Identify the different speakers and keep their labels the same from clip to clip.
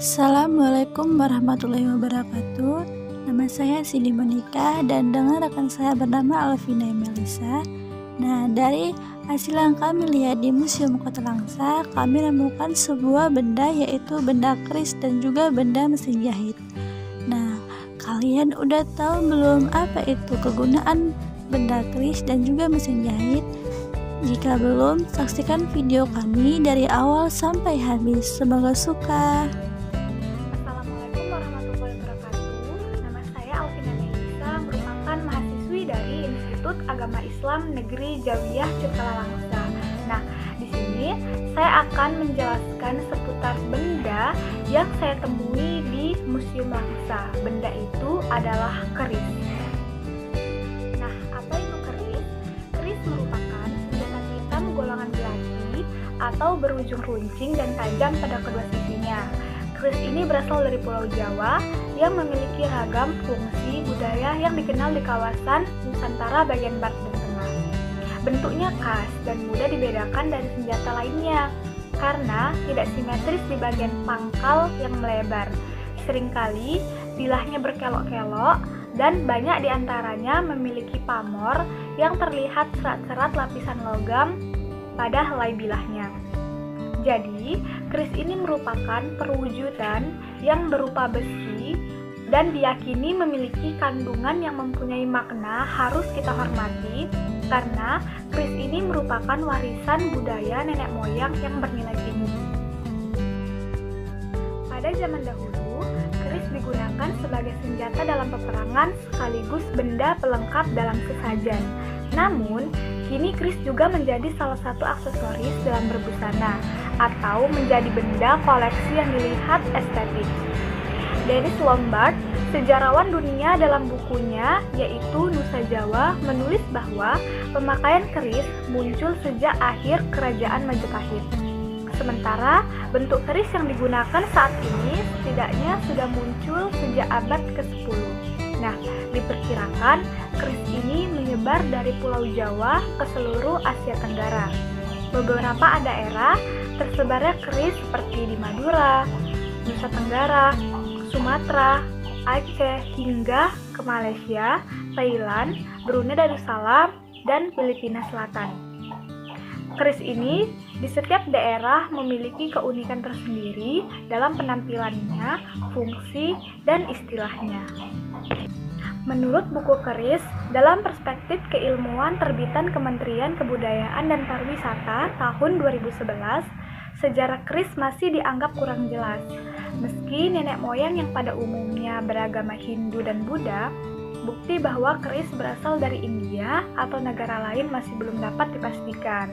Speaker 1: Assalamualaikum warahmatullahi wabarakatuh. Nama saya Cindy Monica dan dengan rekan saya bernama Alvina Melisa. Nah, dari hasil yang kami lihat di Museum Kota Langsa, kami menemukan sebuah benda, yaitu benda keris dan juga benda mesin jahit. Nah, kalian udah tahu belum apa itu kegunaan benda keris dan juga mesin jahit? Jika belum, saksikan video kami dari awal sampai habis. Semoga suka.
Speaker 2: Assalamualaikum warahmatullahi wabarakatuh. Nama saya Alvina Melisa, merupakan mahasiswi dari Institut Agama Islam Negeri Jawiyah Cipta Langsa. Nah, di sini saya akan menjelaskan seputar benda yang saya temui di Museum Langsa. Benda itu adalah keris. Nah, apa itu keris? Keris merupakan senjata hitam golongan belati atau berujung runcing dan tajam pada kedua sisinya. Keris ini berasal dari Pulau Jawa yang memiliki ragam fungsi budaya yang dikenal di kawasan Nusantara bagian barat dan tengah. Bentuknya khas dan mudah dibedakan dari senjata lainnya karena tidak simetris di bagian pangkal yang melebar. Seringkali bilahnya berkelok-kelok dan banyak diantaranya memiliki pamor yang terlihat serat-serat lapisan logam pada helai bilahnya. Jadi, keris ini merupakan perwujudan yang berupa besi dan diyakini memiliki kandungan yang mempunyai makna harus kita hormati karena keris ini merupakan warisan budaya nenek moyang yang bernilai tinggi. Pada zaman dahulu, keris digunakan sebagai senjata dalam peperangan sekaligus benda pelengkap dalam sesajen. Namun, kini keris juga menjadi salah satu aksesoris dalam berbusana atau menjadi benda koleksi yang dilihat estetik. Dennis Lombard, sejarawan dunia, dalam bukunya yaitu Nusa Jawa menulis bahwa pemakaian keris muncul sejak akhir Kerajaan Majapahit. Sementara bentuk keris yang digunakan saat ini setidaknya sudah muncul sejak abad ke-10. Nah, diperkirakan keris ini menyebar dari Pulau Jawa ke seluruh Asia Tenggara. Beberapa daerah tersebarnya keris seperti di Madura, Nusa Tenggara, Sumatera, Aceh, hingga ke Malaysia, Thailand, Brunei Darussalam, dan Filipina Selatan. Keris ini di setiap daerah memiliki keunikan tersendiri dalam penampilannya, fungsi, dan istilahnya. Menurut buku keris, dalam perspektif keilmuan terbitan Kementerian Kebudayaan dan Pariwisata tahun 2011, sejarah keris masih dianggap kurang jelas. Meski nenek moyang yang pada umumnya beragama Hindu dan Buddha, bukti bahwa keris berasal dari India atau negara lain masih belum dapat dipastikan.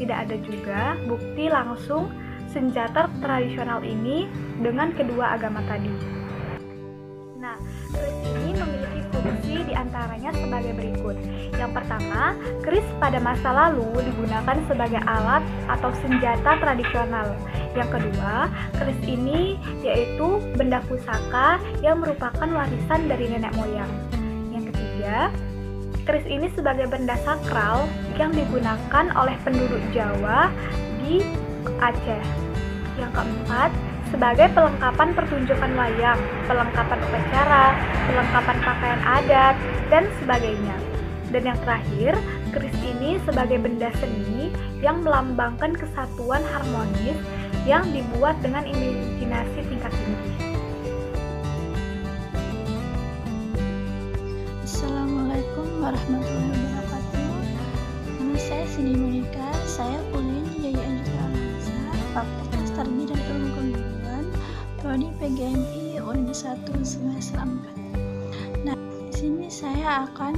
Speaker 2: Tidak ada juga bukti langsung senjata tradisional ini dengan kedua agama tadi. Nah, keris ini memiliki fungsi diantaranya sebagai berikut. Yang pertama, keris pada masa lalu digunakan sebagai alat atau senjata tradisional. Yang kedua, keris ini yaitu benda pusaka yang merupakan warisan dari nenek moyang. Yang ketiga, keris ini sebagai benda sakral yang digunakan oleh penduduk Jawa di Aceh. Yang keempat, sebagai pelengkapan pertunjukan wayang, pelengkapan upacara, pelengkapan pakaian adat, dan sebagainya. Dan yang terakhir, keris ini sebagai benda seni yang melambangkan kesatuan harmonis yang dibuat dengan imajinasi tingkat tinggi.
Speaker 1: Assalamualaikum warahmatullahi wabarakatuh. Nama saya Cindy Monica, saya kuliah di Jaya Cipta Langsa, Fakultas Tarbiyah dan Ilmu Keguruan, Prodi PGMI Unit 1 semester 4. Nah, di sini saya akan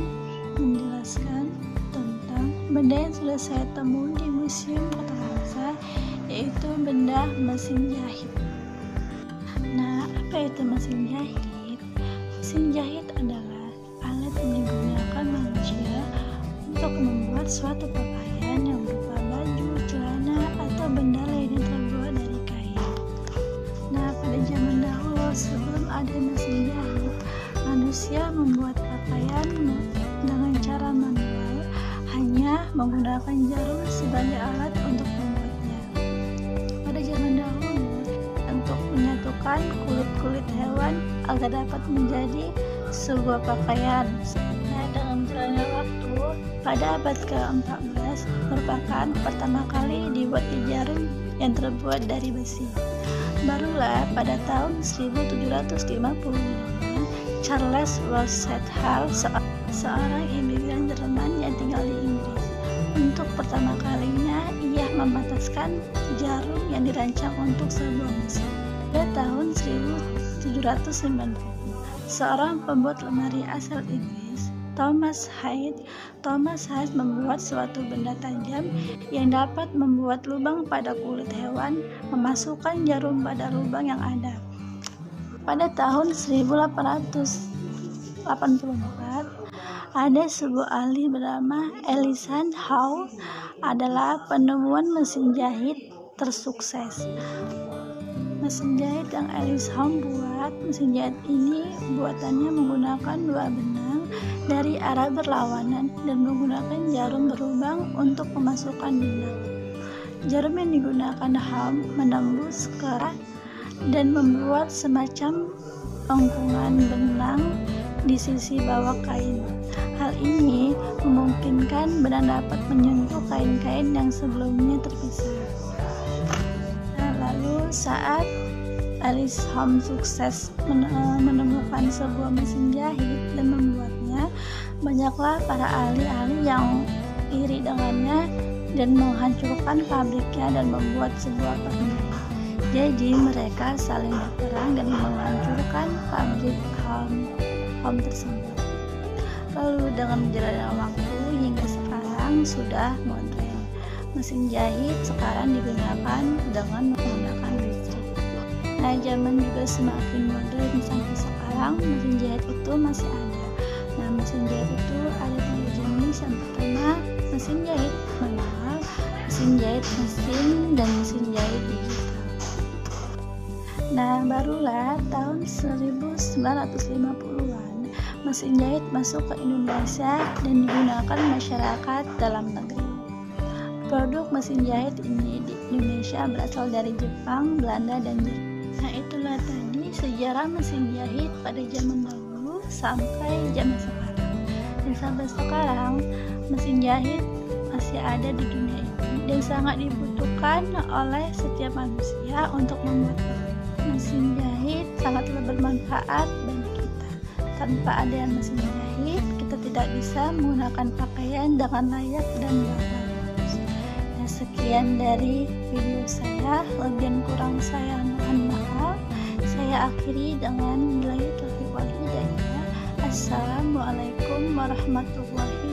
Speaker 1: menjelaskan tentang benda yang sudah saya temui di Museum Kota Langsa, yaitu benda mesin jahit. Nah, apa itu mesin jahit? Mesin jahit adalah alat yang digunakan manusia untuk membuat suatu pakaian yang berupa baju, celana, atau benda lain yang terbuat dari kain. Nah, pada zaman dahulu sebelum ada mesin jahit, manusia membuat pakaian dengan cara manual, hanya menggunakan jarum sebagai alat untuk membuatnya. Pada zaman dahulu, untuk menyatukan memasukkan kulit-kulit hewan agar dapat menjadi sebuah pakaian. Nah, dengan berjalannya waktu, pada abad ke-14 merupakan pertama kali dibuatnya jarum yang terbuat dari besi. Barulah pada tahun 1755 Charles Rothschild, seorang imigran Jerman yang tinggal di Inggris, untuk pertama kalinya ia memataskan jarum yang dirancang untuk sebuah mesin. Pada tahun 1790, seorang pembuat lemari asal Inggris, Thomas Hyde membuat suatu benda tajam yang dapat membuat lubang pada kulit hewan, memasukkan jarum pada lubang yang ada. Pada tahun 1884, ada sebuah ahli bernama Elisha Howe adalah penemuan mesin jahit tersukses. Mesin jahit yang Elisha Howe buat, mesin jahit ini buatannya menggunakan dua benang dari arah berlawanan dan menggunakan jarum berlubang untuk memasukkan benang. Jarum yang digunakan Howe menembus kerat dan membuat semacam lengkungan benang di sisi bawah kain. Hal ini memungkinkan benang dapat menyentuh kain-kain yang sebelumnya terpisah. Lalu saat Elisha Howe sukses menemukan sebuah mesin jahit dan membuatnya, banyaklah para ahli-ahli yang iri dengannya dan menghancurkan pabriknya dan membuat sebuah pabrik. Jadi mereka saling berperang dan menghancurkan pabrik Howe tersebut. Lalu dengan berjalannya waktu hingga sekarang sudah modern. Mesin jahit sekarang digunakan dengan menggunakan listrik. Nah, zaman juga semakin modern sampai sekarang mesin jahit itu masih ada. Nah, mesin jahit itu ada 3 jenis. Yang pertama, mesin jahit manual, mesin jahit mesin, dan mesin jahit digital. Nah, barulah tahun 1950-an mesin jahit masuk ke Indonesia dan digunakan masyarakat dalam negeri. Produk mesin jahit ini di Indonesia berasal dari Jepang, Belanda, dan Jerman. Nah, itulah tadi sejarah mesin jahit pada zaman dahulu sampai zaman sekarang. Dan sampai sekarang mesin jahit masih ada di dunia ini dan sangat dibutuhkan oleh setiap manusia untuk membuat mesin jahit sangatlah bermanfaat bagi kita. Tanpa adanya mesin jahit, kita tidak bisa menggunakan pakaian dengan layak dan bagus. Nah, sekian dari video saya. Lebih kurang saya mohon maaf. Saya akhiri dengan billahi taufiq wal hidayah. Assalamualaikum warahmatullahi